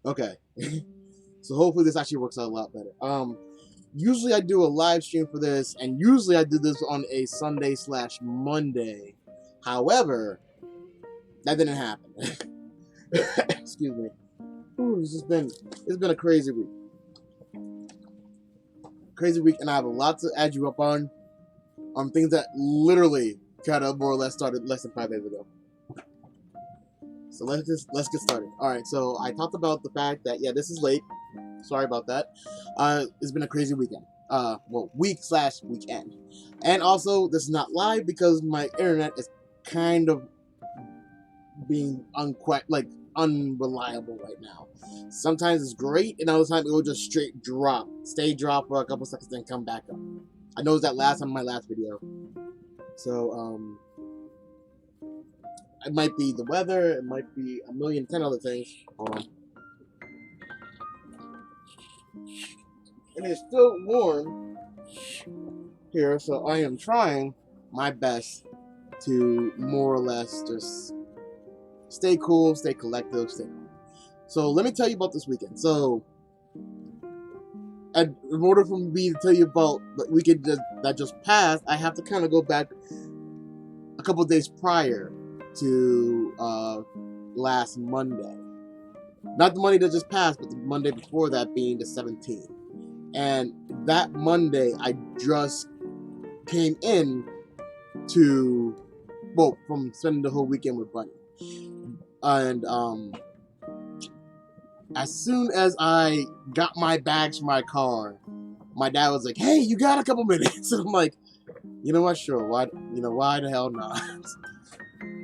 Okay. So hopefully this actually works out a lot better. Usually I do a live stream for this, and usually I do this on a Sunday/Monday. However, that didn't happen. Excuse me. Ooh, it's been a crazy week. Crazy week, and I have a lot to add you up on things that literally kind of more or less started less than 5 days ago. So let's get started. All right. So I talked about the fact that this is late. Sorry about that. It's been a crazy weekend. Well, week/weekend, and also this is not live because my internet is kind of being unreliable right now. Sometimes it's great, and other times it will just straight drop, stay drop for a couple seconds, then come back up. I noticed that last time in my last video. So it might be the weather, it might be 1,000,010 other things. Hold on. And it's still warm here, so I am trying my best to more or less just stay cool, stay collective, stay cool. So let me tell you about this weekend. So in order for me to tell you about the weekend that just passed, I have to kind of go back a couple of days prior to last Monday. Not the Monday that just passed, but the Monday before that, being the 17th. And that Monday, I just came in from spending the whole weekend with Bunny. And as soon as I got my bags from my car, my dad was like, "Hey, you got a couple minutes?" And I'm like, "You know what? Sure. Why the hell not?"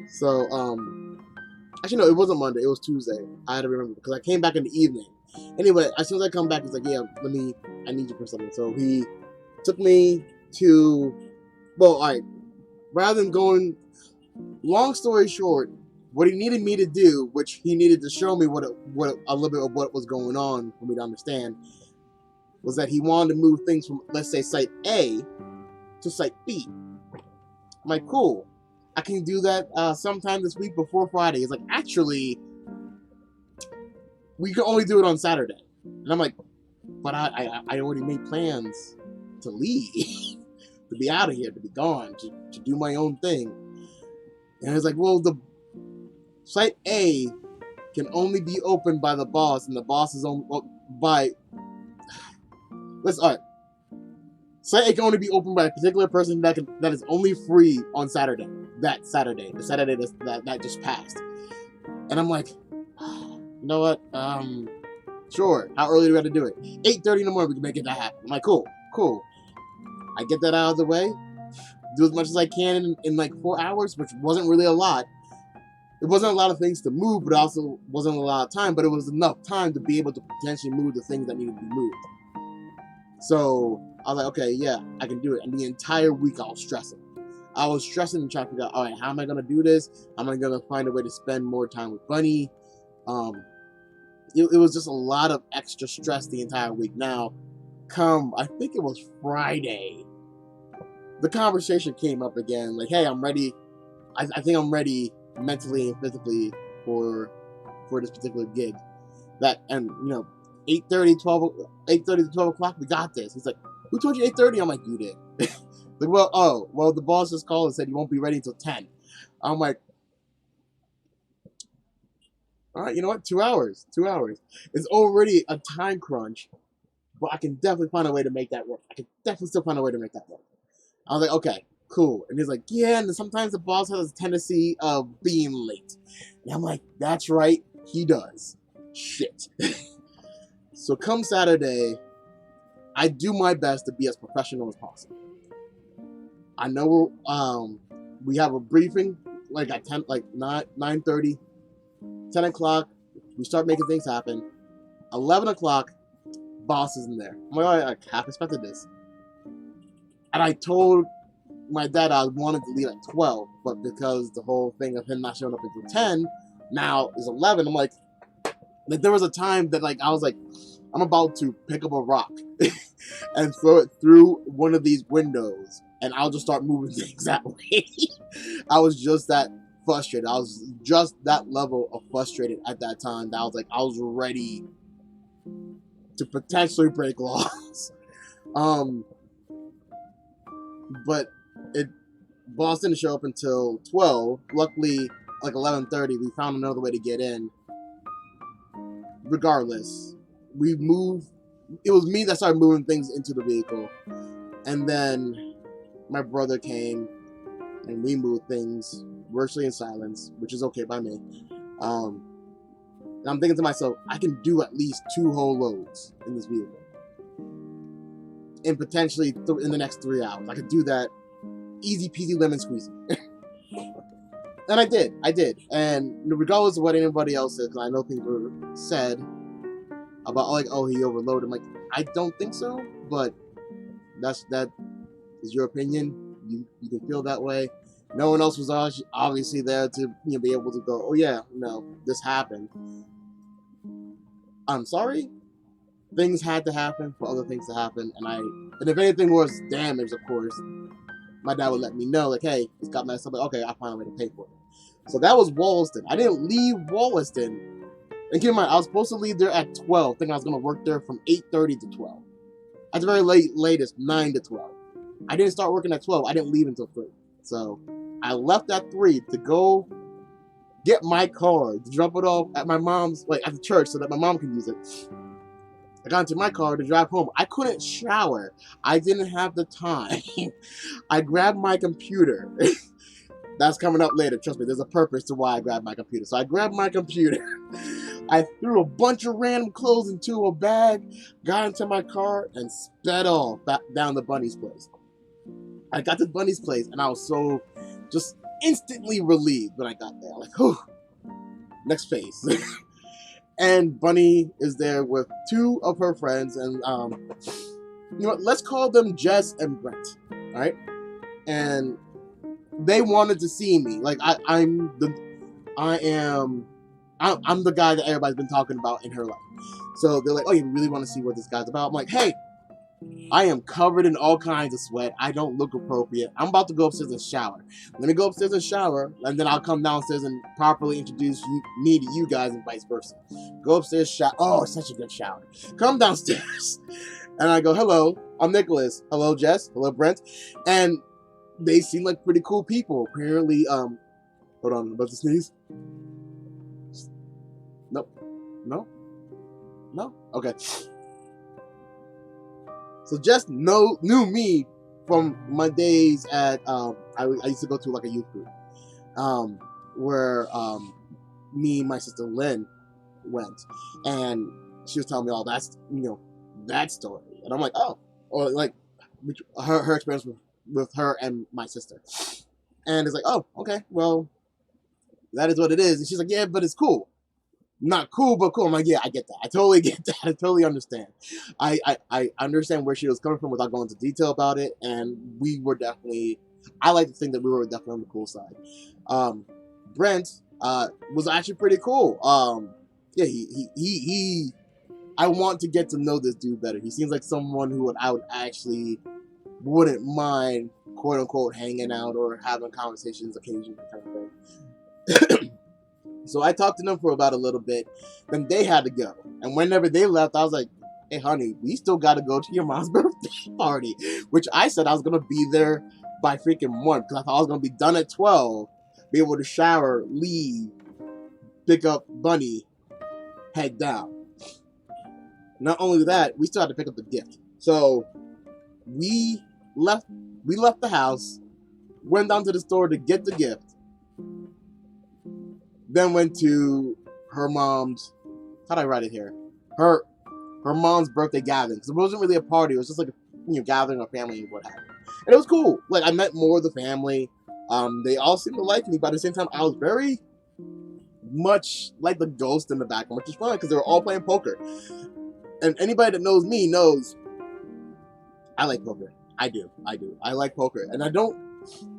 So, actually, no, it wasn't Monday. It was Tuesday. I had to remember because I came back in the evening. Anyway, as soon as I come back, he's like, "Yeah, I need you for something." So he took me to, well, all right, rather than going, long story short, what he needed me to do, which he needed to show me a little bit of what was going on for me to understand, was that he wanted to move things from, let's say, site A to site B. I'm like, cool. I can do that sometime this week before Friday. He's like, actually, we can only do it on Saturday. And I'm like, but I already made plans to leave, to be out of here, to be gone, to do my own thing. And he's like, well, the site A can only be opened by the boss, and the boss is on by. All right. Site A can only be opened by a particular person that is only free on Saturday. The Saturday that just passed. And I'm like, you know what? Sure. How early do we have to do it? 8:30 in the morning. We can make it that happen. I'm like, cool. I get that out of the way. Do as much as I can in like 4 hours, which wasn't really a lot. It wasn't a lot of things to move, but also wasn't a lot of time. But it was enough time to be able to potentially move the things that needed to be moved. So I was like, okay, yeah, I can do it. And the entire week I was stressing. And trying to figure out, all right, how am I going to do this? How am I going to find a way to spend more time with Bunny? It was just a lot of extra stress the entire week. Now, I think it was Friday, the conversation came up again, like, hey, I'm ready. I think I'm ready mentally and physically for this particular gig. And 8:30 to 12 o'clock, we got this. He's like, who told you 8:30? I'm like, you did. Like, well, the boss just called and said you won't be ready until 10. I'm like, all right, you know what? 2 hours. It's already a time crunch, but I can definitely find a way to make that work. I can definitely still find a way to make that work. I was like, okay, cool. And he's like, yeah, and sometimes the boss has a tendency of being late. And I'm like, that's right, he does. Shit. So come Saturday, I do my best to be as professional as possible. I know we have a briefing like at 9:30, 10 o'clock. We start making things happen. 11 o'clock, boss isn't there. I'm like, all right, I half expected this. And I told my dad I wanted to leave at 12, but because the whole thing of him not showing up until 10 now is 11, I'm like there was a time that I was like, I'm about to pick up a rock and throw it through one of these windows, and I'll just start moving things that way. I was just that frustrated. I was just that level of frustrated at that time that I was ready to potentially break laws. But boss didn't show up until 12. Luckily, like 11:30, we found another way to get in. Regardless, we moved. It was me that started moving things into the vehicle, and then my brother came, and we moved things virtually in silence, which is okay by me. And I'm thinking to myself, I can do at least 2 whole loads in this vehicle, and potentially in the next 3 hours. I could do that, easy peasy lemon squeezy. And I did. And regardless of what anybody else said, because I know people said about like, oh, he overloaded. I'm like, I don't think so, but that is your opinion. You can feel that way. No one else was obviously there to be able to go, oh yeah, no, this happened. I'm sorry. Things had to happen for other things to happen, and if anything was damaged, of course, my dad would let me know, like, hey, it's got messed up. Like, okay, I'll find a way to pay for it. So that was Wallaceton. I didn't leave Wallaceton. And keep in mind, I was supposed to leave there at 12, thinking I was going to work there from 8:30 to 12. At the very latest, 9 to 12. I didn't start working at 12. I didn't leave until 3. So I left at 3 to go get my car, to drop it off at my mom's, like, at the church so that my mom can use it. I got into my car to drive home. I couldn't shower. I didn't have the time. I grabbed my computer. That's coming up later. Trust me, there's a purpose to why I grabbed my computer. So I grabbed my computer. I threw a bunch of random clothes into a bag, got into my car, and sped off back down to Bunny's place. I got to Bunny's place, and I was so just instantly relieved when I got there. Like, whew, next phase. And Bunny is there with 2 of her friends, and you know what? Let's call them Jess and Brent. All right, and they wanted to see me. Like I'm the guy that everybody's been talking about in her life. So they're like, oh, you really want to see what this guy's about? I'm like, hey, I am covered in all kinds of sweat. I don't look appropriate. I'm about to go upstairs and shower. Let me go upstairs and shower, and then I'll come downstairs and properly introduce me to you guys and vice versa. Go upstairs, shower. Oh, such a good shower. Come downstairs. And I go, hello, I'm Nicholas. Hello, Jess. Hello, Brent. And they seem like pretty cool people. Apparently, hold on, I'm about to sneeze. Nope. No? Okay. So Jess knew me from my days at I used to go to like a youth group where me and my sister Lynn went, and she was telling me all that story, and I'm like, oh, or like her experience with her and my sister, and it's like, oh, okay, well, that is what it is. And she's like, yeah, but it's cool. Not cool, but cool. I'm like, yeah, I get that. I totally get that. I totally understand. I understand where she was coming from without going into detail about it. And we were definitely, I like to think that we were definitely on the cool side. Brent was actually pretty cool. Yeah, he I want to get to know this dude better. He seems like someone who I would actually wouldn't mind, quote unquote, hanging out or having conversations occasionally, kind of thing. So I talked to them for about a little bit. Then they had to go. And whenever they left, I was like, hey, honey, we still got to go to your mom's birthday party. Which I said I was going to be there by freaking 1. Because I thought I was going to be done at 12. Be able to shower, leave, pick up Bunny, head down. Not only that, we still had to pick up the gift. So we left the house, went down to the store to get the gift. Then went to her mom's, how'd I write it here? Her mom's birthday gathering. Because it wasn't really a party. It was just like a gathering of family and what have you. And it was cool. Like, I met more of the family. They all seemed to like me. But at the same time, I was very much like the ghost in the background, which is fun because they were all playing poker. And anybody that knows me knows I like poker. I do. I like poker. And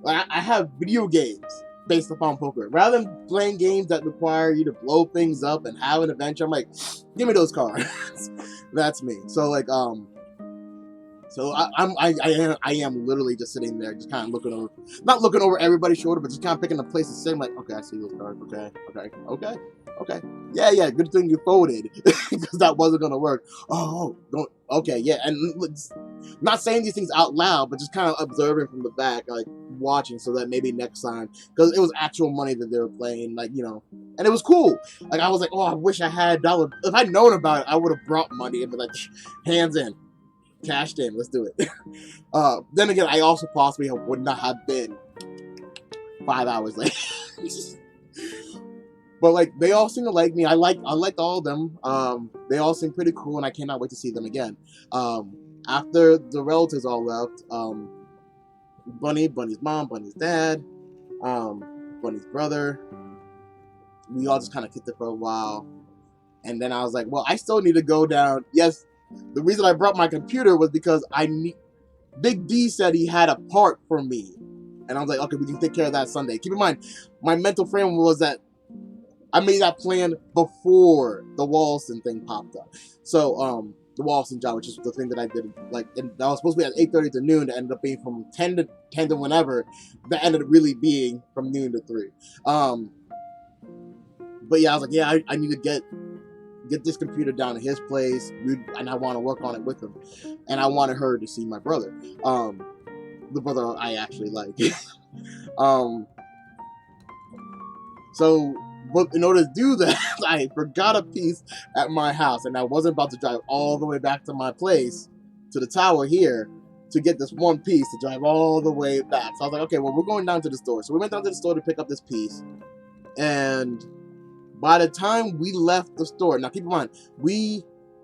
I have video games based upon poker. Rather than playing games that require you to blow things up and have an adventure, I'm like, give me those cards. That's me. So like, So I am literally just sitting there, just kind of looking over, not looking over everybody's shoulder, but just kind of picking a place to sit. I'm like, okay, I see those cards. Okay, okay, okay, okay. Yeah, yeah. Good thing you folded because that wasn't gonna work. Oh, don't. Okay, yeah. And not saying these things out loud, but just kind of observing from the back, like watching, so that maybe next time, because it was actual money that they were playing, like, you know, and it was cool. Like I was like, oh, I wish I had dollar. If I'd known about it, I would have brought money and be like, hands in. Cashed in, let's do it. Then again, I also possibly would not have been 5 hours late. But like, they all seem to like me. I liked all of them. They all seem pretty cool, and I cannot wait to see them again. After the relatives all left, Bunny's mom, Bunny's dad, Bunny's brother, we all just kind of kicked it for a while, and then I was like, well, I still need to go down. Yes. The reason I brought my computer was because Big D said he had a part for me. And I was like, okay, we can take care of that Sunday. Keep in mind, my mental frame was that I made that plan before the Wallaceton thing popped up. So, the Wallaceton job, which is the thing that I did, like, and that was supposed to be at 8:30 to noon, that ended up being from 10 to whenever, that ended up really being from noon to 3. But yeah, I was like, yeah, I need to get this computer down to his place, and I want to work on it with him. And I wanted her to see my brother, the brother I actually like. So, but in order to do that, I forgot a piece at my house, and I wasn't about to drive all the way back to my place, to the tower here, to get this one piece, to drive all the way back. So I was like, okay, well, we're going down to the store. So we went down to the store to pick up this piece, and by the time we left the store, now keep in mind,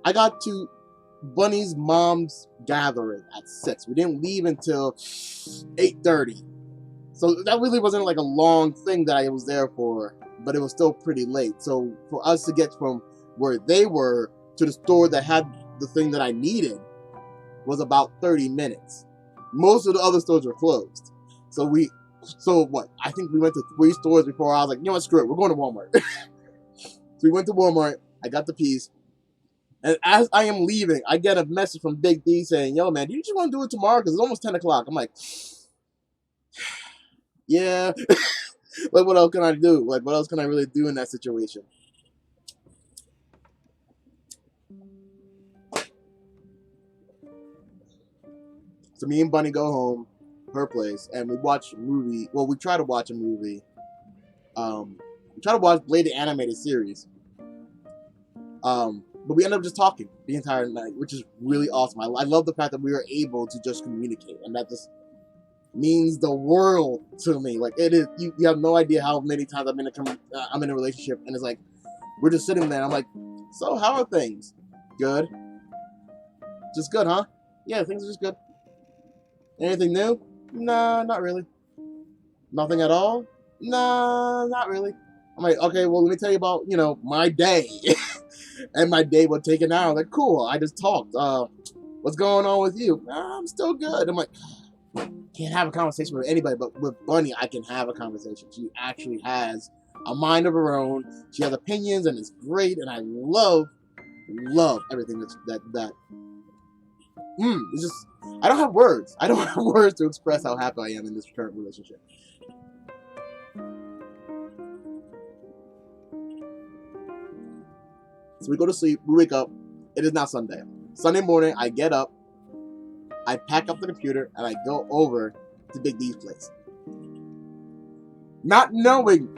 I got to Bunny's mom's gathering at 6. We didn't leave until 8:30. So that really wasn't like a long thing that I was there for, but it was still pretty late. So for us to get from where they were to the store that had the thing that I needed was about 30 minutes. Most of the other stores were closed. So what? I think we went to 3 stores before I was like, you know what, screw it, we're going to Walmart. So we went to Walmart, I got the piece, and as I am leaving, I get a message from Big D saying, yo, man, do you just want to do it tomorrow? Because it's almost 10 o'clock. I'm like, yeah. Like, what else can I do? Like, what else can I really do in that situation? So me and Bunny go home, her place, and we watch a movie. Well, we try to watch a movie. We try to watch Blade the animated series. But we end up just talking the entire night, which is really awesome. I love the fact that we were able to just communicate, and that just means the world to me. Like, it is, you have no idea how many times I'm in a relationship, and it's like, we're just sitting there, and I'm like, so how are things? Good. Just good, huh? Yeah, things are just good. Anything new? Nah, not really. Nothing at all? Nah, not really. I'm like, okay, well, let me tell you about, my day. And my day would take an hour. Like, cool, I just talked. What's going on with you? I'm still good. I'm like, can't have a conversation with anybody, but with Bunny, I can have a conversation. She actually has a mind of her own. She has opinions, and it's great, and I love everything that. It's just, I don't have words. I don't have words to express how happy I am in this current relationship. So we go to sleep, we wake up, it is now Sunday. Sunday morning, I get up, I pack up the computer, and I go over to Big D's place. Not knowing,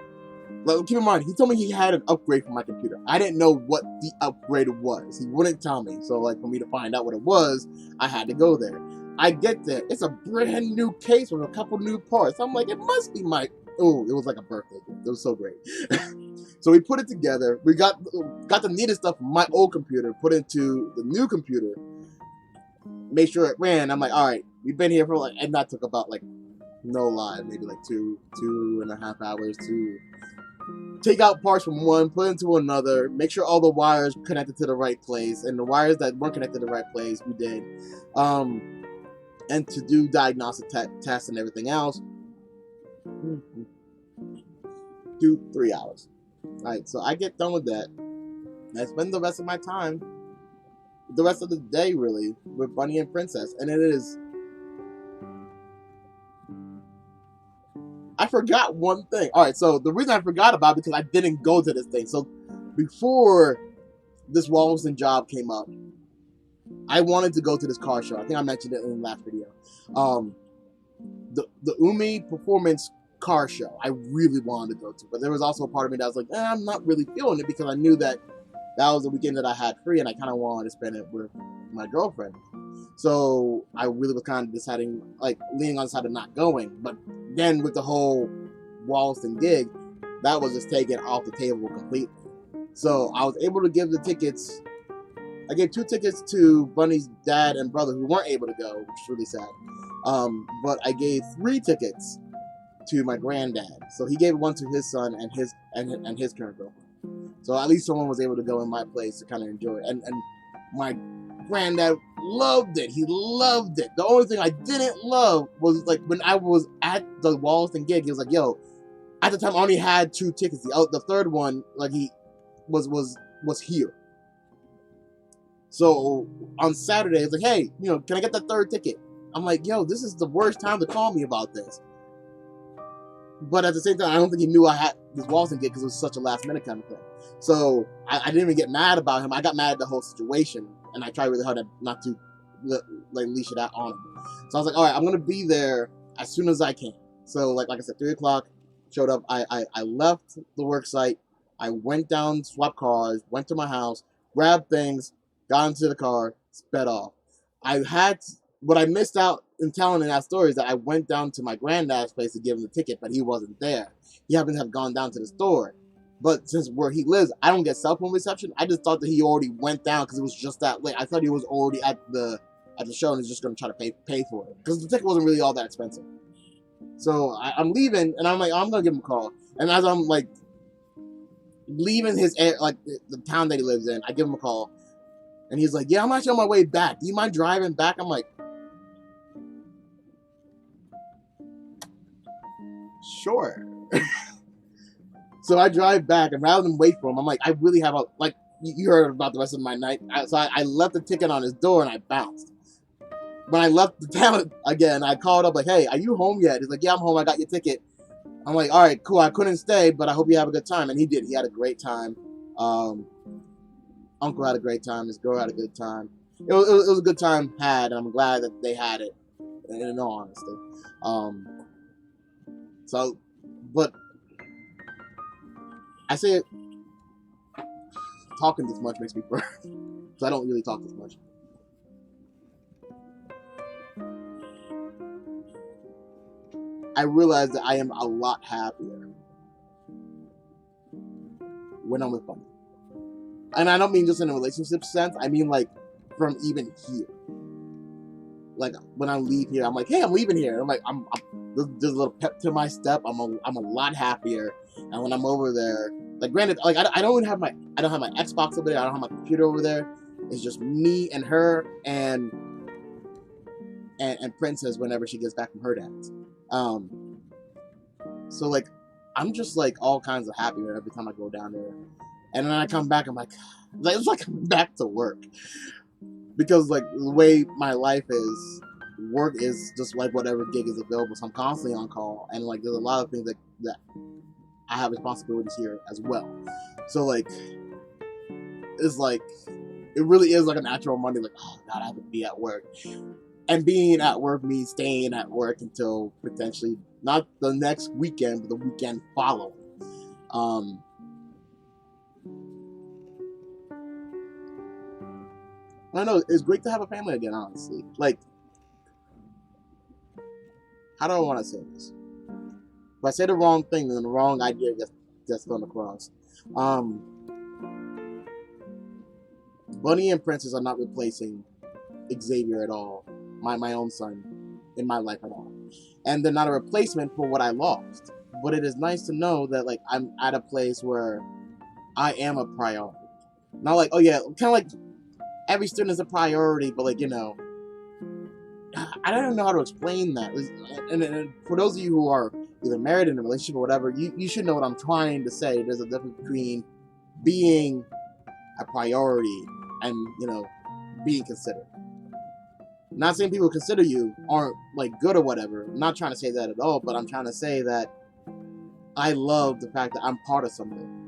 like, keep in mind, he told me he had an upgrade for my computer. I didn't know what the upgrade was. He wouldn't tell me. So, like, for me to find out what it was, I had to go there. I get there. It's a brand new case with a couple new parts. I'm like, it must be my... Oh, it was like a birthday gift. It was so great. So we put it together. We got the needed stuff from my old computer, put into the new computer, made sure it ran. I'm like, all right, we've been here for like, and that took about like, no lie, maybe like two and a half hours to take out parts from one, put into another, make sure all the wires connected to the right place, and the wires that weren't connected to the right place, we did. And to do diagnostic tests and everything else, 3 hours. All right, so I get done with that, and I spend the rest of my time the rest of the day really with Bunny and Princess, and it is. I forgot one thing. All right, so the reason I forgot about it because I didn't go to this thing. So before this Wallaceton job came up, I wanted to go to this car show. I think I mentioned it in the last video. The Umi Performance car show. I really wanted to go to, but there was also a part of me that was like, I'm not really feeling it because I knew that was the weekend that I had free, and I kind of wanted to spend it with my girlfriend. So I really was kind of deciding, like, leaning on the side of not going. But then with the whole Wallaceton gig, that was just taken off the table completely. So I was able to give the tickets. I gave 2 tickets to Bunny's dad and brother who weren't able to go, which is really sad. But I gave 3 tickets to my granddad. So he gave one to his son and his current girlfriend. So at least someone was able to go in my place to kind of enjoy it. And my granddad loved it. He loved it. The only thing I didn't love was like when I was at the Wallaceton gig, he was like, yo, at the time I only had 2 tickets. The third one, like he was here. So on Saturday, I was like, hey, can I get that 3rd ticket? I'm like, yo, this is the worst time to call me about this. But at the same time, I don't think he knew I had this Wallaceton gig because it was such a last minute kind of thing. So I didn't even get mad about him. I got mad at the whole situation, and I tried really hard not to leash it out on him. So I was like, all right, I'm gonna be there as soon as I can. So like I said, 3 o'clock, showed up. I left the work site. I went down, swapped cars, went to my house, grabbed things, got into the car, sped off. What I missed out in telling in that story is that I went down to my granddad's place to give him the ticket, but he wasn't there. He happened to have gone down to the store. But since where he lives, I don't get cell phone reception. I just thought that he already went down because it was just that late. I thought he was already at the show and he's just going to try to pay for it because the ticket wasn't really all that expensive. So I'm leaving and I'm like, I'm going to give him a call. And as I'm like leaving the town that he lives in, I give him a call. And he's like, yeah, I'm actually on my way back. Do you mind driving back? I'm like, sure. So I drive back, and rather than wait for him, I'm like, I really have you heard about the rest of my night. So I left the ticket on his door, and I bounced. When I left the town again, I called up like, hey, are you home yet? He's like, yeah, I'm home. I got your ticket. I'm like, all right, cool. I couldn't stay, but I hope you have a good time. And he did. He had a great time. Uncle had a great time. His girl had a good time. It was a good time had, and I'm glad that they had it, in all honesty. But I say it, talking this much makes me burn, so I don't really talk this much. I realize that I am a lot happier when I'm with Bunny. And I don't mean just in a relationship sense. I mean like from even here. Like when I leave here, I'm like, hey, I'm leaving here. I'm like, there's a little pep to my step. I'm a lot happier. And when I'm over there, like granted, like I don't have my Xbox over there. I don't have my computer over there. It's just me and her and Princess whenever she gets back from her dad's. So like I'm just like all kinds of happier every time I go down there. And then I come back, I'm like it's like I'm back to work. Because like the way my life is, work is just like whatever gig is available. So I'm constantly on call, and like there's a lot of things that I have responsibilities here as well. So like it's like it really is like a natural Monday. Like, oh God, I have to be at work, and being at work means staying at work until potentially not the next weekend, but the weekend following. I don't know. It's great to have a family again, honestly. Like, how do I want to say this? If I say the wrong thing, then the wrong idea gets thrown across. Bunny and Princess are not replacing Xavier at all. My own son in my life at all. And they're not a replacement for what I lost. But it is nice to know that like I'm at a place where I am a priority. Not like, oh yeah, kind of like every student is a priority, but like, I don't even know how to explain that. And for those of you who are either married in a relationship or whatever, you should know what I'm trying to say. There's a difference between being a priority and, being considered. Not saying people who consider you aren't like good or whatever. I'm not trying to say that at all, but I'm trying to say that I love the fact that I'm part of something.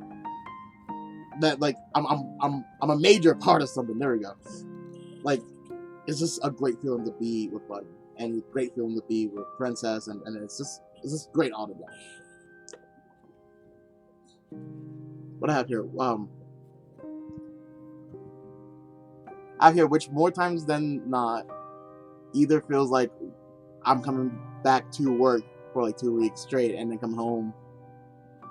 That like I'm a major part of something. There we go. Like, it's just a great feeling to be with Buddy, and a great feeling to be with Princess, and it's just great all together. What I have here? I have here, which more times than not, either feels like I'm coming back to work for like 2 weeks straight, and then come home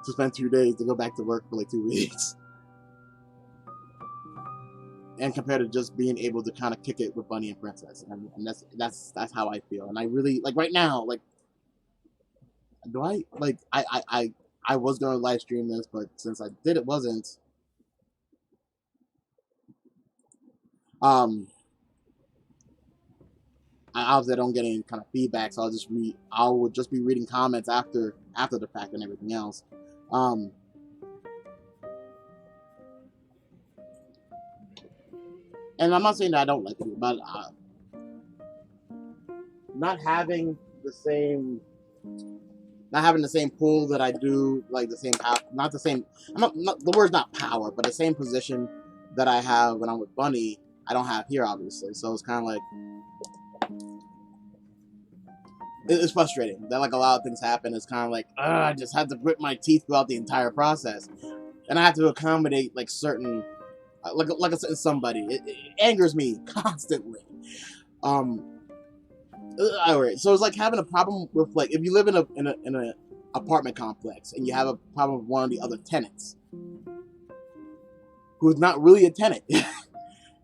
to spend 2 days to go back to work for like 2 weeks. And compared to just being able to kind of kick it with Bunny and Princess, and that's how I feel. And I really like right now. Like, do I like I was gonna live stream this, but since I did, it wasn't. I obviously don't get any kind of feedback, so I would just be reading comments after the fact and everything else. And I'm not saying that I don't like it, but not having the same pull that I do, like the same power, not the same. Not the word's not power, but the same position that I have when I'm with Bunny, I don't have here, obviously. So it's kind of like it's frustrating that like a lot of things happen. It's kind of like I just had to grit my teeth throughout the entire process, and I have to accommodate like certain. Like I said, somebody. It angers me constantly. Alright, so it's like having a problem with like if you live in a apartment complex and you have a problem with one of the other tenants, who's not really a tenant. It's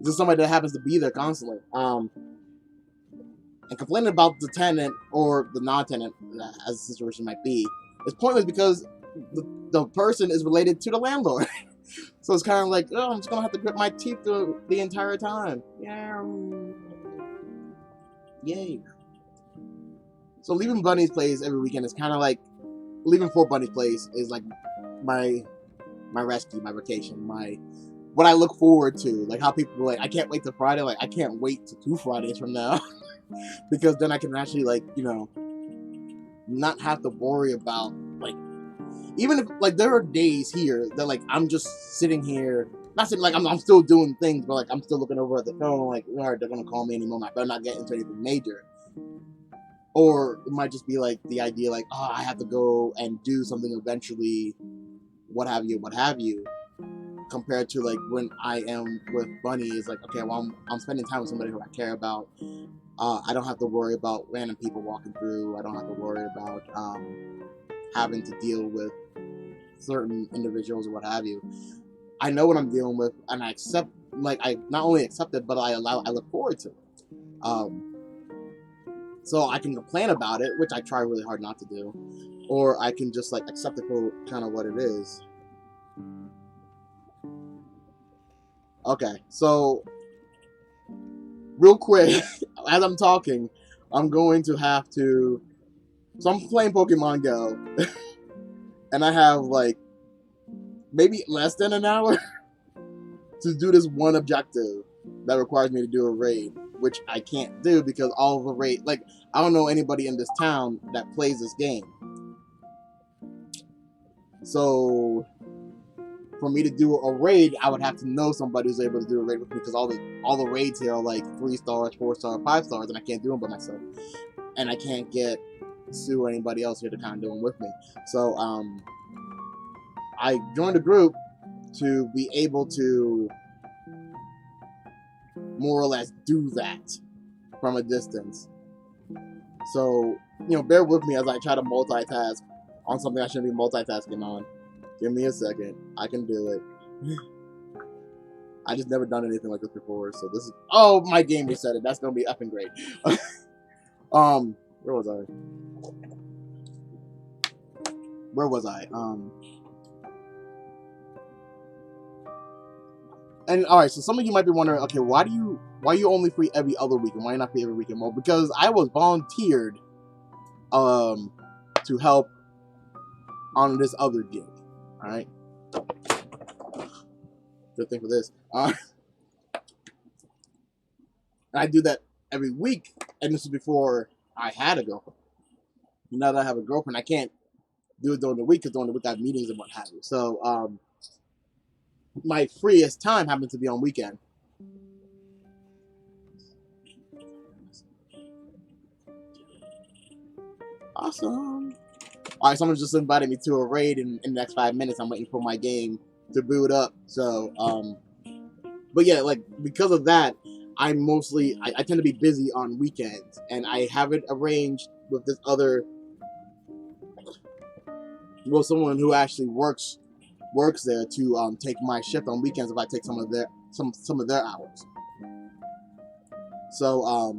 just somebody that happens to be there constantly. And complaining about the tenant or the non-tenant, as the situation might be, is pointless because the person is related to the landlord. So it's kind of like, I'm just gonna have to grit my teeth through the entire time. Yeah. Yay. So leaving Bunny's place every weekend is kind of like leaving for Bunny's place is like my rescue, my vacation, what I look forward to. Like how people are like, I can't wait to Friday. Like I can't wait to 2 Fridays from now, because then I can actually like not have to worry about like. Even if like there are days here that like I'm just sitting here, not sitting like I'm still doing things, but like I'm still looking over at the phone, like, all right, they're gonna call me any moment. I better not get into anything major. Or it might just be like the idea, like, I have to go and do something eventually, what have you. Compared to like when I am with Bunny, is like, okay, well I'm spending time with somebody who I care about. I don't have to worry about random people walking through. I don't have to worry about having to deal with certain individuals or what have you. I know what I'm dealing with, and I accept. Like I not only accept it, but I look forward to it. So I can complain about it, which I try really hard not to do, or I can just like accept it for kind of what it is. Okay, so real quick, as I'm talking, I'm going to have to. So I'm playing Pokemon Go, and I have like maybe less than an hour to do this one objective that requires me to do a raid, which I can't do because all of the raid, like, I don't know anybody in this town that plays this game. So for me to do a raid, I would have to know somebody who's able to do a raid with me, because all the raids here are like 3 stars, 4 stars, 5 stars, and I can't do them by myself. And I can't get Sue or anybody else here to kind of do them with me. So I joined a group to be able to more or less do that from a distance. So, bear with me as I try to multitask on something I shouldn't be multitasking on. Give me a second. I can do it. I just never done anything like this before, so this is... Oh, my game reset. That's gonna be effing great. Where was I? And alright, so some of you might be wondering, okay, why are you only free every other weekend? Why are you not free every weekend? Well, because I was volunteered to help on this other gig. Alright? Good thing for this. And I do that every week, and this is before I had a girlfriend. Now that I have a girlfriend, I can't do it during the week because during the week I have meetings and what have you. So my freest time happens to be on weekend. Awesome. All right, someone just invited me to a raid in the next 5 minutes. I'm waiting for my game to boot up. So, but yeah, like because of that, I tend to be busy on weekends, and I have it arranged with this other, well, someone who actually works there to take my shift on weekends if I take some of their hours. So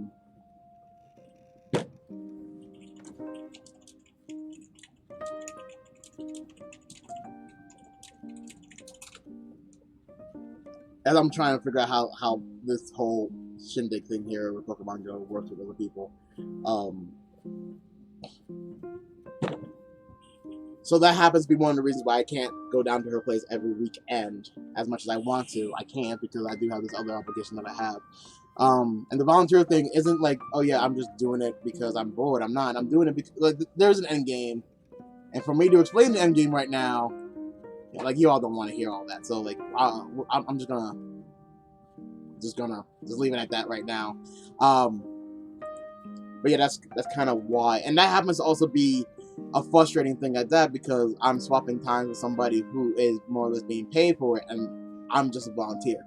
as I'm trying to figure out how this whole shindig thing here with Pokemon Go works with other people. So that happens to be one of the reasons why I can't go down to her place every weekend as much as I want to. I can't because I do have this other obligation that I have. And the volunteer thing isn't like, oh yeah, I'm just doing it because I'm bored. I'm not. I'm doing it because like, there's an end game. And for me to explain the end game right now, like you all don't want to hear all that. So like, I'm just gonna leave it at that right now. But yeah, that's kind of why. And that happens to also be a frustrating thing at that because I'm swapping time with somebody who is more or less being paid for it, and I'm just a volunteer.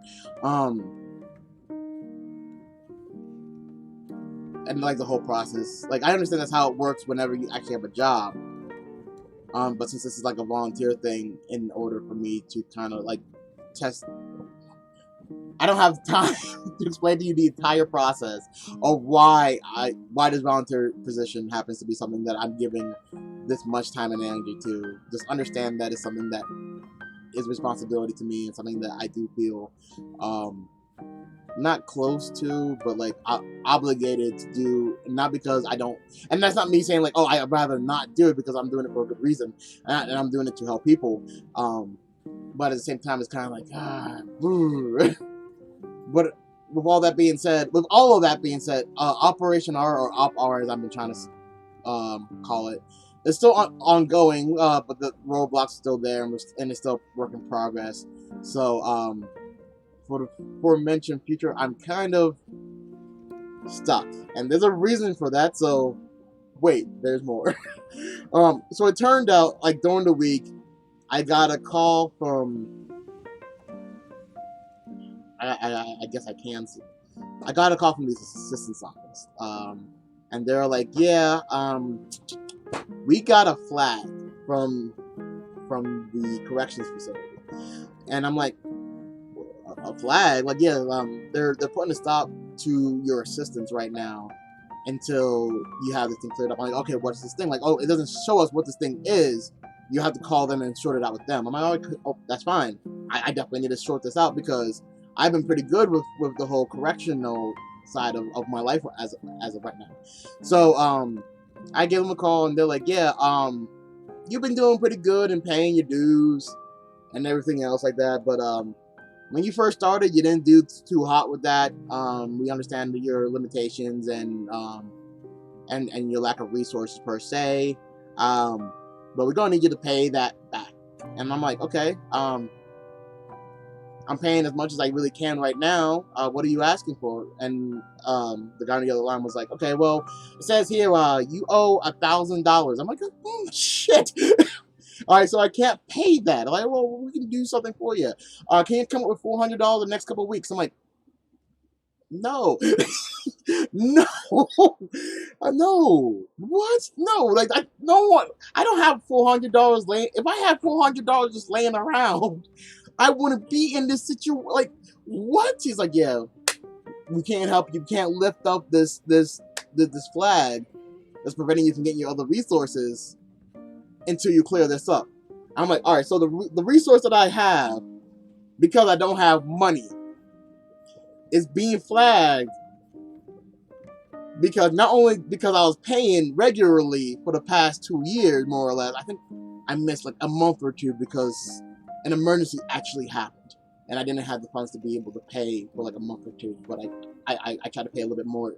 And like the whole process, like I understand that's how it works whenever you actually have a job. But since this is like a volunteer thing, in order for me to kind of like test, I don't have time to explain to you the entire process of why this volunteer position happens to be something that I'm giving this much time and energy to. Just understand that it's something that is responsibility to me and something that I do feel not close to, but like obligated to do, not because I don't, and that's not me saying like, oh, I'd rather not do it because I'm doing it for a good reason, and I'm doing it to help people. But at the same time, it's kind of like, but with all of that being said, Operation R, or Op R as I've been trying to call it, it's still ongoing, but the roadblocks are still there, and it's still work in progress. So for the aforementioned future, I'm kind of stuck, and there's a reason for that. So wait, there's more. So it turned out like during the week, I got a call from. I guess I can see. I got a call from the assistant's office, and they're like, "Yeah, we got a flag from the corrections facility," and I'm like, "A flag? Like, yeah, they're putting a stop to your assistance right now until you have this thing cleared up." I'm like, "Okay, what's this thing?" Like, "Oh, it doesn't show us what this thing is. You have to call them and sort it out with them." I'm like, "Oh, that's fine. I definitely need to sort this out because I've been pretty good with the whole correctional side of my life as of right now." So I give them a call and they're like, "Yeah, you've been doing pretty good and paying your dues and everything else like that, but when you first started, you didn't do too hot with that. We understand your limitations and your lack of resources per se, but we're gonna need you to pay that back." And I'm like, "Okay, I'm paying as much as I really can right now. What are you asking for?" And the guy on the other line was like, "Okay, well, it says here you owe $1,000." I'm like, "Oh shit!" All right, so I can't pay that. I'm like, "Well, we can do something for you. Can you come up with $400 the next couple of weeks?" I'm like, "No, no, no. What? No, like no one. I don't have $400 laying. If I had $400 just laying around, I wouldn't be in this situation. Like, what?" He's like, "Yeah, we can't help you. You can't lift up this flag that's preventing you from getting your other resources until you clear this up." I'm like, "All right, so the resource that I have, because I don't have money, is being flagged because not only because I was paying regularly for the past 2 years, more or less. I think I missed like a month or two because an emergency actually happened, and I didn't have the funds to be able to pay for like a month or two, but I try to pay a little bit more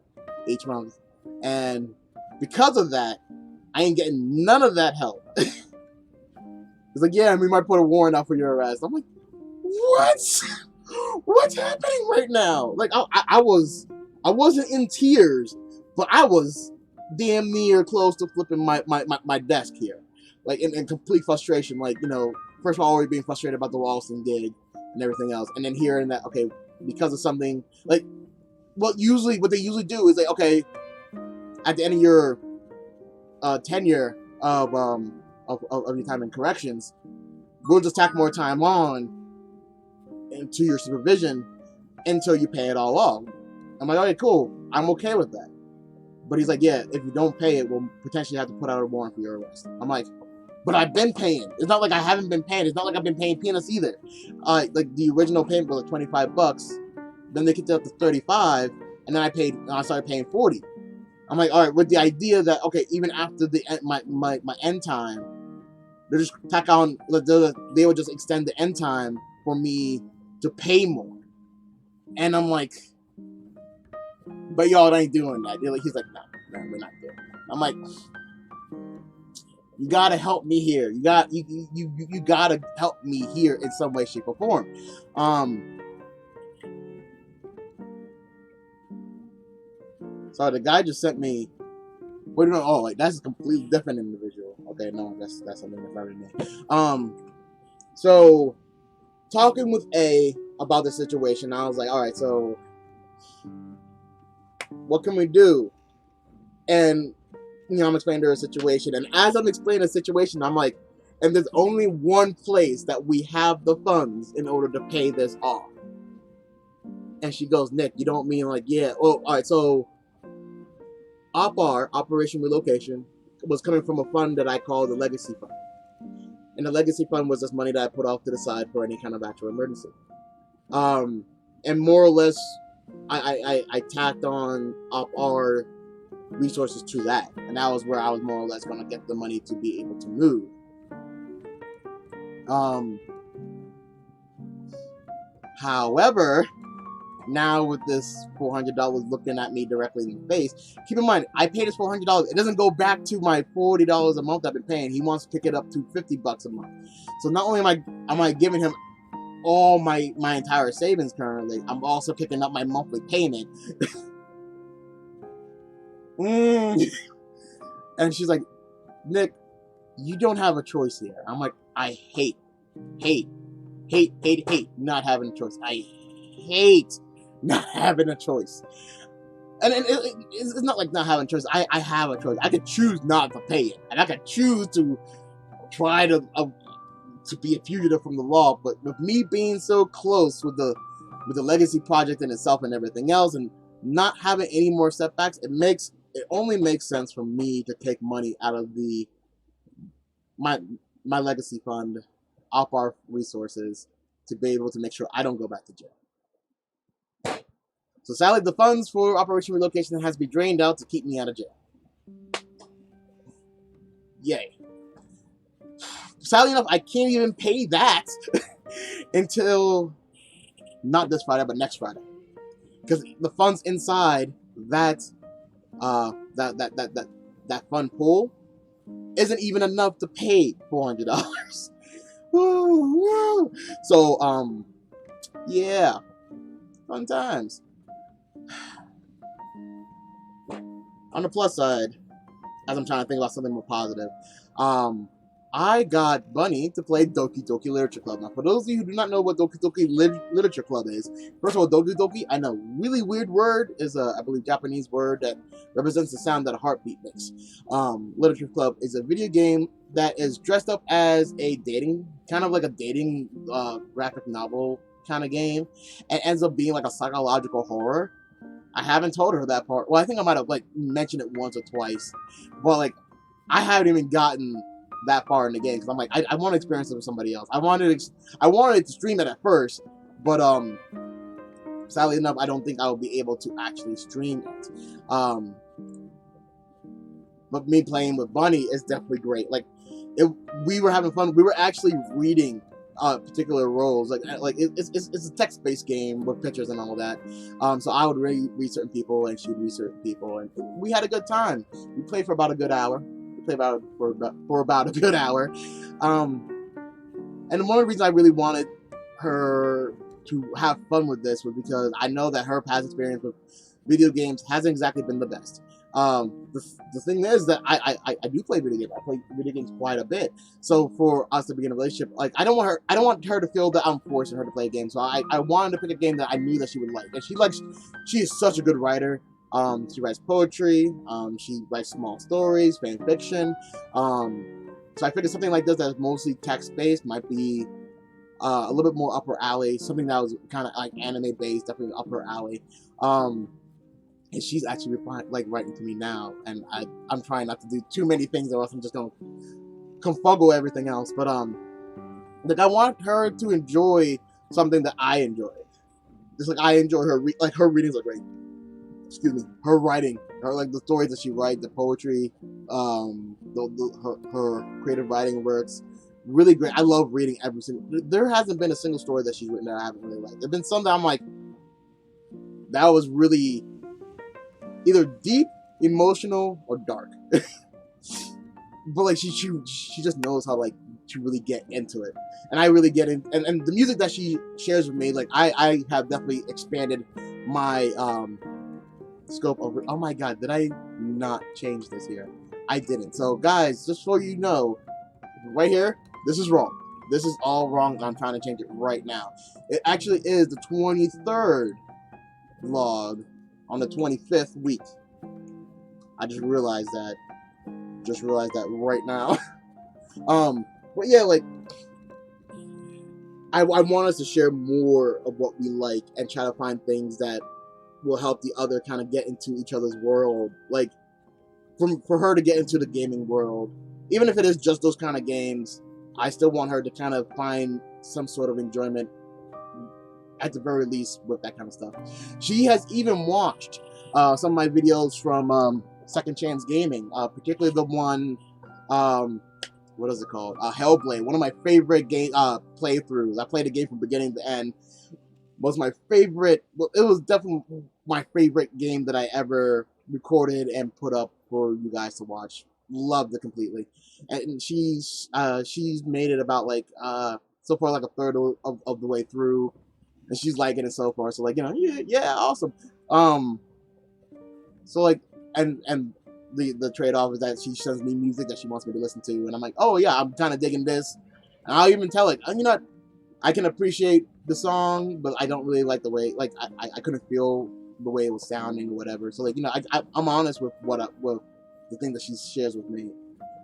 each month, and because of that, I ain't getting none of that help. It's like, yeah, we might put a warrant out for your arrest. I'm like, what? What's happening right now? Like, I wasn't in tears, but I was damn near close to flipping my desk here, like in complete frustration. Like, you know, first of all, already being frustrated about the Wallaceton gig and everything else, and then hearing that, okay, because of something, like, what they usually do is, like, okay, at the end of your tenure of your time in corrections, we'll just tack more time on into your supervision until you pay it all off. I'm like, okay, cool, I'm okay with that. But he's like, yeah, if you don't pay it, we'll potentially have to put out a warrant for your arrest. I'm like, but I've been paying. It's not like I haven't been paying. It's not like I've been paying peanuts either. Like, the original payment was like $25. Then they kicked it up to 35, and then I started paying 40. I'm like, all right, with the idea that, okay, even after my end time, they just tack on, they would just extend the end time for me to pay more. And I'm like, but y'all ain't doing that. He's like, no, we're not doing that. I'm like, you gotta help me here. You gotta help me here in some way, shape, or form. So the guy just sent me. Wait, no, oh, like, that's a completely different individual. Okay, no, that's something different than me. So talking with A about the situation, I was like, all right, so what can we do? And, you know, I'm explaining to her a situation, and as I'm explaining the situation, I'm like, and there's only one place that we have the funds in order to pay this off. And she goes, Nick, you don't mean like, yeah, well, all right, so OPR, Operation Relocation, was coming from a fund that I call the Legacy Fund. And the Legacy Fund was this money that I put off to the side for any kind of actual emergency. And more or less, I tacked on OPR resources to that. And that was where I was more or less going to get the money to be able to move. However, now with this $400 looking at me directly in the face, keep in mind, I paid this $400. It doesn't go back to my $40 a month I've been paying. He wants to pick it up to $50 a month. So not only am I giving him all my entire savings currently, I'm also picking up my monthly payment. And she's like, Nick, you don't have a choice here. I'm like, I hate not having a choice. I hate not having a choice. And it's not like not having a choice. I have a choice. I could choose not to pay it, and I could choose to try to be a fugitive from the law. But with me being so close with the legacy project in itself and everything else, and not having any more setbacks, it only makes sense for me to take money out of my legacy fund, off our resources, to be able to make sure I don't go back to jail. So sadly, the funds for Operation Relocation has to be drained out to keep me out of jail. Yay. Sadly enough, I can't even pay that until not this Friday, but next Friday, because the funds inside that fund pool isn't even enough to pay $400. So yeah, fun times. On the plus side, as I'm trying to think about something more positive, I got Bunny to play Doki Doki Literature Club. Now, for those of you who do not know what Doki Doki Literature Club is, first of all, Doki Doki, I know, really weird word, is a, I believe, Japanese word that represents the sound that a heartbeat makes. Literature Club is a video game that is dressed up as a dating, kind of like a dating graphic novel kind of game, and ends up being like a psychological horror. I haven't told her that part. Well, I think I might have like mentioned it once or twice, but like I haven't even gotten that far in the game because I'm like I want to experience it with somebody else. I wanted to stream it at first, but sadly enough, I don't think I will be able to actually stream it. But me playing with Bunny is definitely great. Like we were having fun. We were actually reading particular roles. Like it's a text-based game with pictures and all that. So I would read certain people, and she would read certain people, and we had a good time. We played for about a good hour. We played for about a good hour. And one of the reasons I really wanted her to have fun with this was because I know that her past experience with video games hasn't exactly been the best. The thing is that I do play video games. I play video games quite a bit. So for us to begin a relationship, like I don't want her to feel that I'm forcing her to play a game. So I wanted to pick a game that I knew that she would like. And she is such a good writer. She writes poetry. She writes small stories, fan fiction. So I figured something like this that's mostly text-based might be a little bit more upper alley. Something that was kind of like anime-based, definitely upper alley. And she's actually writing to me now, and I'm trying not to do too many things, or else I'm just gonna confuggle everything else. But like I want her to enjoy something that I enjoy. Just like I enjoy her her readings are great. Excuse me, her writing, like the stories that she writes, the poetry, her creative writing works really great. I love reading every single. There hasn't been a single story that she's written that I haven't really liked. There've been some that I'm like, that was really either deep, emotional, or dark. But like she just knows how like to really get into it, and I really get in. And the music that she shares with me, like I have definitely expanded my scope of it. Oh my god, did I not change this here? I didn't. So guys, just so you know, right here, this is wrong. This is all wrong. I'm trying to change it right now. It actually is the 23rd vlog on the 25th week. I just realized that. Just realized that right now. But yeah, like I want us to share more of what we like and try to find things that will help the other kind of get into each other's world. Like for her to get into the gaming world, even if it is just those kind of games, I still want her to kind of find some sort of enjoyment at the very least with that kind of stuff. She has even watched some of my videos from Second Chance Gaming, particularly the one, what is it called? Hellblade, one of my favorite game playthroughs. I played the game from beginning to end. Was my favorite. Well, it was definitely my favorite game that I ever recorded and put up for you guys to watch. Loved it completely, and she's made it about like so far like a third of the way through, and she's liking it so far. So like, you know, yeah, awesome. So like, and the trade-off is that she sends me music that she wants me to listen to, and I'm like, oh yeah, I'm kind of digging this, and I'll even tell it, you know, I can appreciate the song, but I don't really like the way, like I couldn't feel the way it was sounding or whatever. So like, you know, I'm honest with with the thing that she shares with me.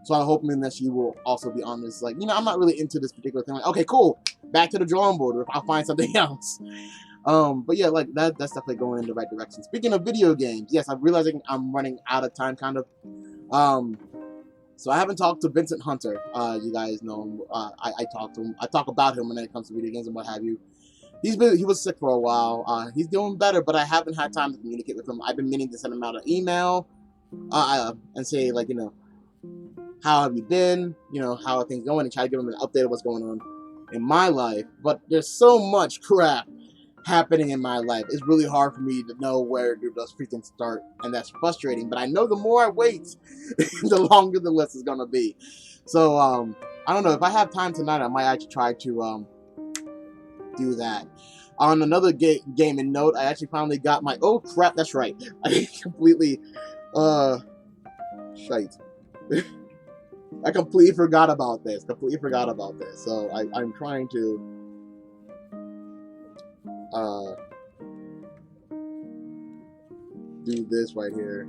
So I'm hoping that she will also be honest, like, you know, I'm not really into this particular thing. Like, okay, cool, back to the drawing board, or if I'll find something else. But yeah, like that's definitely going in the right direction. Speaking of video games, yes, I'm realizing I'm running out of time, kind of. So I haven't talked to Vincent Hunter. You guys know him. I talk to him. I talk about him when it comes to video games and what have you. He was sick for a while. He's doing better, but I haven't had time to communicate with him. I've been meaning to send him out an email, and say, like, you know, how have you been? You know, how are things going? And try to give him an update of what's going on in my life. But there's so much crap happening in my life. It's really hard for me to know where to just freaking start, and that's frustrating. But I know the more I wait, the longer the list is gonna be. So I don't know, if I have time tonight, I might actually try to do that. On another gaming note, I actually finally got my, oh crap, that's right, I completely shite. I completely forgot about this. So I'm trying to do this right here.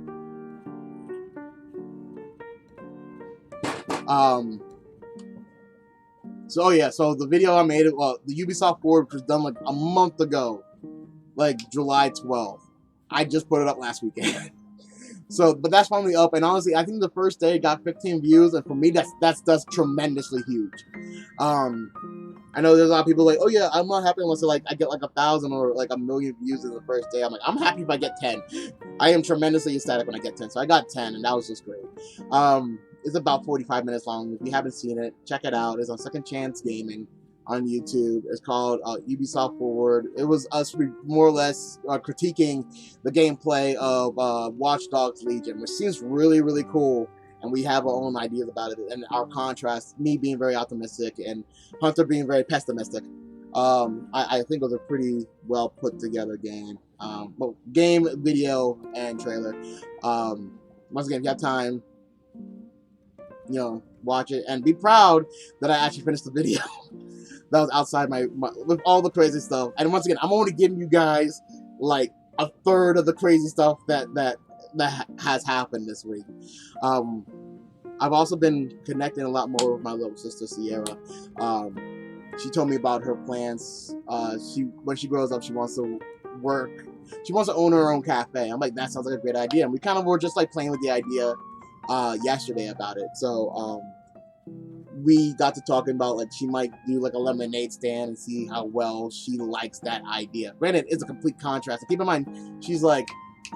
So yeah, so the video I made, well, the Ubisoft Forward was done like a month ago, like July 12th. I just put it up last weekend. So, but that's finally up, and honestly, I think the first day it got 15 views, and for me, that's tremendously huge. I know there's a lot of people like, oh yeah, I'm not happy unless like I get like 1,000 or like 1,000,000 views in the first day. I'm like, I'm happy if I get 10. I am tremendously ecstatic when I get 10. So I got 10, and that was just great. It's about 45 minutes long. If you haven't seen it, check it out. It's on Second Chance Gaming. on YouTube. It's called Ubisoft Forward. It was us more or less critiquing the gameplay of Watch Dogs Legion, which seems really, really cool. And we have our own ideas about it. And our contrast, me being very optimistic and Hunter being very pessimistic. I think it was a pretty well put together game. Well, game, video, and trailer. Once again, if you have time, you know, watch it and be proud that I actually finished the video. That was outside my with all the crazy stuff. And once again, I'm only giving you guys like a third of the crazy stuff that has happened this week. I've also been connecting a lot more with my little sister Sierra. She told me about her plans. When she grows up, she wants to work. She wants to own her own cafe. I'm like, that sounds like a great idea. And we kind of were just like playing with the idea yesterday about it. So we got to talking about like she might do like a lemonade stand and see how well she likes that idea. Granted, it's a complete contrast. And keep in mind, she's like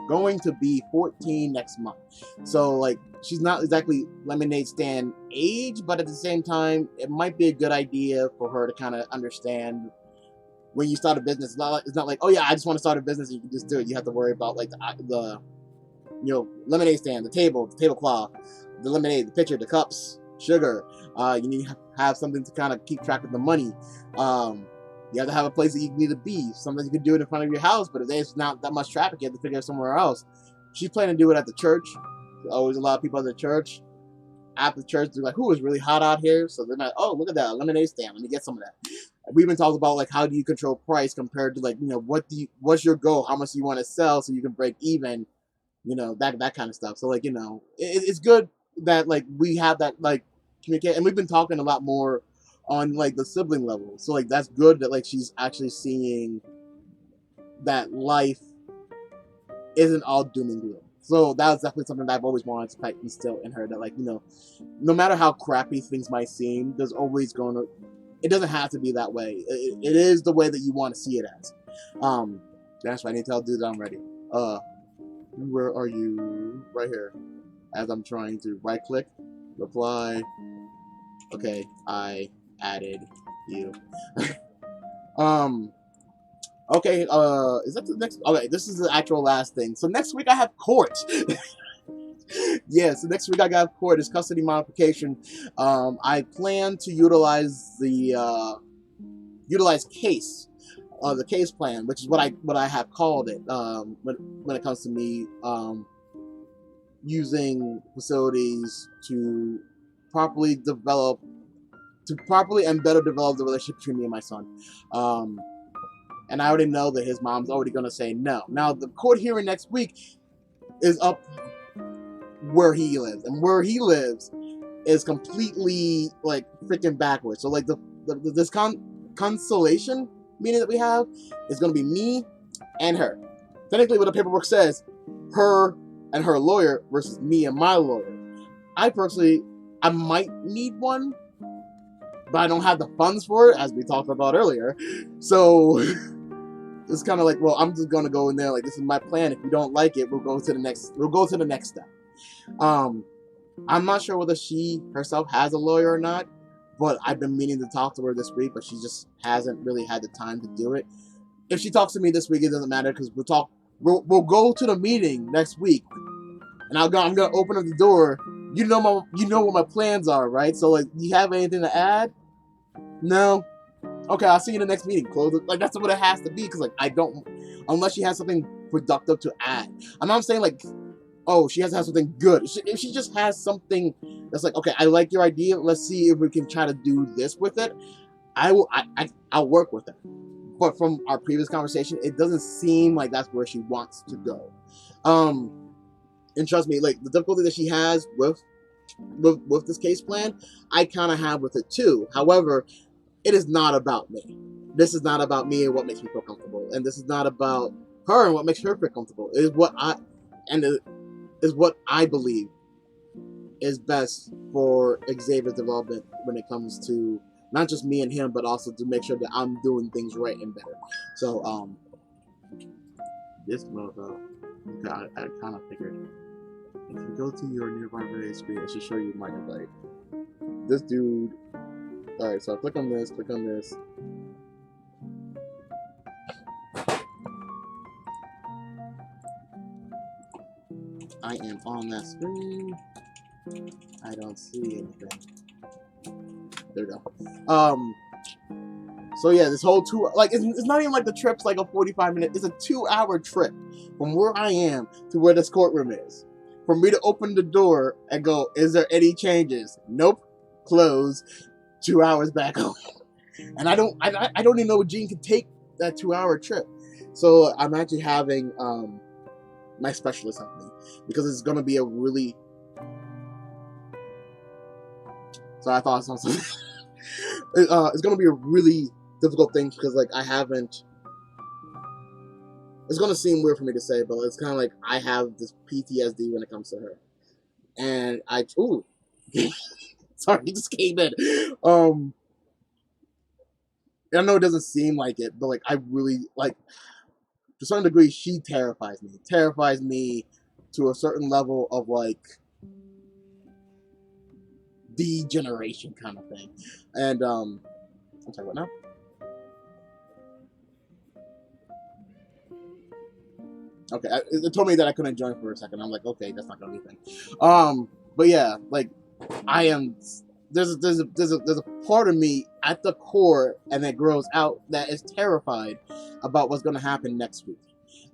going to be 14 next month. So like she's not exactly lemonade stand age, but at the same time, it might be a good idea for her to kind of understand when you start a business. It's not like, oh yeah, I just want to start a business and you can just do it. You have to worry about like the you know, lemonade stand, the tablecloth, the lemonade, the pitcher, the cups, sugar. You need to have something to kind of keep track of the money. You have to have a place that you need to be. Sometimes you can do it in front of your house, but if there's not that much traffic, you have to figure it somewhere else. She's planning to do it at the church. There's always a lot of people at the church. After church, they're like, "Who is really hot out here?" So they're like, "Oh, look at that lemonade stand. Let me get some of that." We've been talking about like how do you control price compared to like, you know, what's your goal? How much do you want to sell so you can break even? You know, that kind of stuff. So like, you know, it's good that like we have that like communicate, and we've been talking a lot more on like the sibling level. So like that's good that like she's actually seeing that life isn't all doom and gloom. So that was definitely something that I've always wanted to like instill in her, that like, you know, no matter how crappy things might seem, there's always going to, it doesn't have to be that way. It is the way that you want to see it as. That's why I need to tell dude that I'm ready. Where are you? Right here. As I'm trying to right click, reply. Okay, I added you. Okay, is that the next? Okay, this is the actual last thing. So next week I have court. Yeah, so next week I got court. It's custody modification. I plan to utilize the case, the case plan, which is what I have called it. When it comes to me using facilities to properly and better develop the relationship between me and my son. And I already know that his mom's already going to say no. Now, the court hearing next week is up where he lives. And where he lives is completely, like, freaking backwards. So, like, this consolation meeting that we have is going to be me and her. Technically, what the paperwork says, her and her lawyer versus me and my lawyer. I might need one, but I don't have the funds for it, as we talked about earlier. So it's kind of like, well, I'm just gonna go in there like, this is my plan. If you don't like it, we'll go to the next step. I'm not sure whether she herself has a lawyer or not, but I've been meaning to talk to her this week, but she just hasn't really had the time to do it. If she talks to me this week, it doesn't matter, because we'll go to the meeting next week, and I'm gonna open up the door. You know what my plans are, right? So like, you have anything to add? No. Okay, I'll see you in the next meeting. Close it. Like, that's what it has to be, because like, I don't, unless she has something productive to add. I'm not saying like, oh, she has to have something good. If she just has something that's like, okay, I like your idea. Let's see if we can try to do this with it. I'll work with it. But from our previous conversation, it doesn't seem like that's where she wants to go. And trust me, like, the difficulty that she has with this case plan, I kind of have with it too. However, it is not about me. This is not about me and what makes me feel comfortable, and this is not about her and what makes her feel comfortable. It is what I believe is best for Xavier's development when it comes to not just me and him, but also to make sure that I'm doing things right and better. So, this motherfucker, I kind of figured. If you go to your nearby radio screen, it should show you my invite. This dude Alright, so click on this, click on this. I am on that screen. I don't see anything. There we go. So yeah, this whole it's not even like the trip's like a 45-minute, it's a 2-hour trip from where I am to where this courtroom is. For me to open the door and go, is there any changes? Nope. Close. 2 hours back home. And I don't even know if Gene can take that 2-hour trip. So I'm actually having my specialist help me, because it's gonna be a really I thought something. It's gonna be a really difficult thing, because like I haven't. It's gonna seem weird for me to say, but it's kind of like I have this PTSD when it comes to her, and ooh, sorry, he just came in. I know it doesn't seem like it, but like I really like, to some degree, she terrifies me. Terrifies me to a certain level of like degeneration kind of thing. And I'm sorry, what now? Okay, it told me that I couldn't join for a second. I'm like, okay, that's not gonna be a thing. But yeah, like I am. There's a part of me at the core, and that grows out, that is terrified about what's gonna happen next week.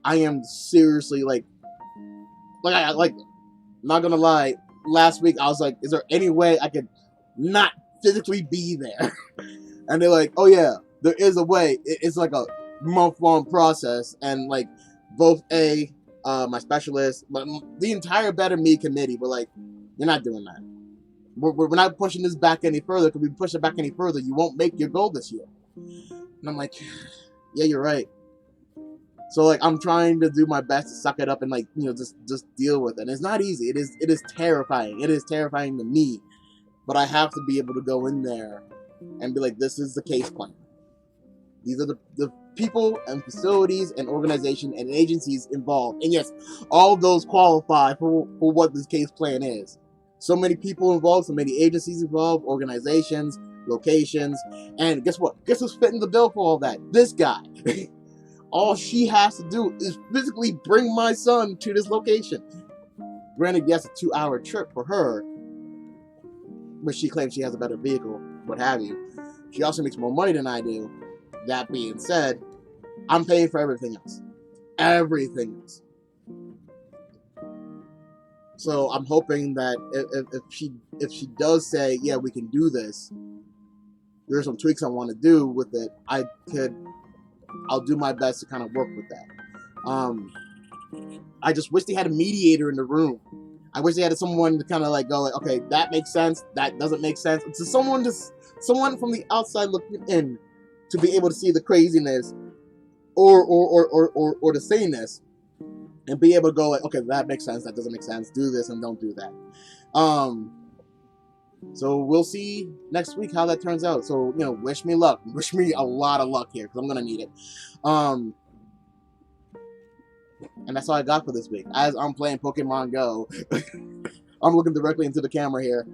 I am seriously like not gonna lie. Last week I was like, is there any way I could not physically be there? And they're like, oh yeah, there is a way. It's like a month-long process, and like both my specialist, but the entire Better Me committee were like, you're not doing that. We're not pushing this back any further, because if we push it back any further, you won't make your goal this year. And I'm like, yeah, you're right. So like I'm trying to do my best to suck it up and like, you know, just deal with it. And it's not easy. It is terrifying. It is terrifying to me. But I have to be able to go in there and be like, this is the case plan. These are the people and facilities and organizations and agencies involved. And yes, all of those qualify for what this case plan is. So many people involved, so many agencies involved, organizations, locations, and guess what? Guess who's fitting the bill for all that? This guy. All she has to do is physically bring my son to this location. Granted, yes, a 2-hour trip for her, but she claims she has a better vehicle, what have you. She also makes more money than I do. That being said, I'm paying for everything else. Everything else. So I'm hoping that if she does say, yeah, we can do this, there's some tweaks I want to do with it. I'll do my best to kind of work with that. I just wish they had a mediator in the room. I wish they had someone to kind of like go like, okay, that makes sense, that doesn't make sense. It's someone from the outside looking in to be able to see the craziness or the saneness, and be able to go like, okay, that makes sense, that doesn't make sense, do this and don't do that. So we'll see next week how that turns out. So, you know, wish me luck. Wish me a lot of luck here, because I'm gonna need it. And that's all I got for this week. As I'm playing Pokemon Go, I'm looking directly into the camera here.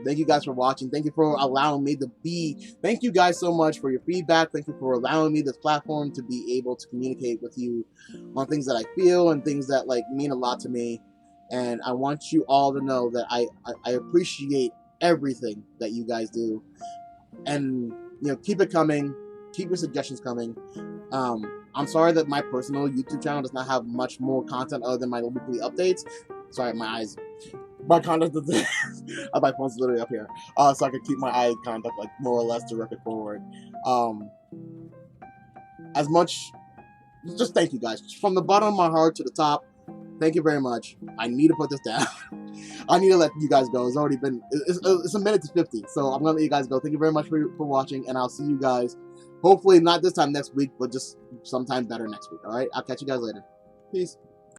Thank you guys for watching. Thank you for allowing me to be. Thank you guys so much for your feedback. Thank you for allowing me this platform to be able to communicate with you on things that I feel and things that like mean a lot to me. And I want you all to know that I appreciate everything that you guys do. And, you know, keep it coming. Keep your suggestions coming. I'm sorry that my personal YouTube channel does not have much more content other than my weekly updates. Sorry, my eyes. My content is my phone's literally up here. So I can keep my eye contact like more or less directed forward. As much, just thank you guys. From the bottom of my heart to the top, thank you very much. I need to put this down. I need to let you guys go. It's already been, it's a minute to 50. So I'm going to let you guys go. Thank you very much for watching. And I'll see you guys, hopefully not this time next week, but just sometime better next week. All right. I'll catch you guys later. Peace.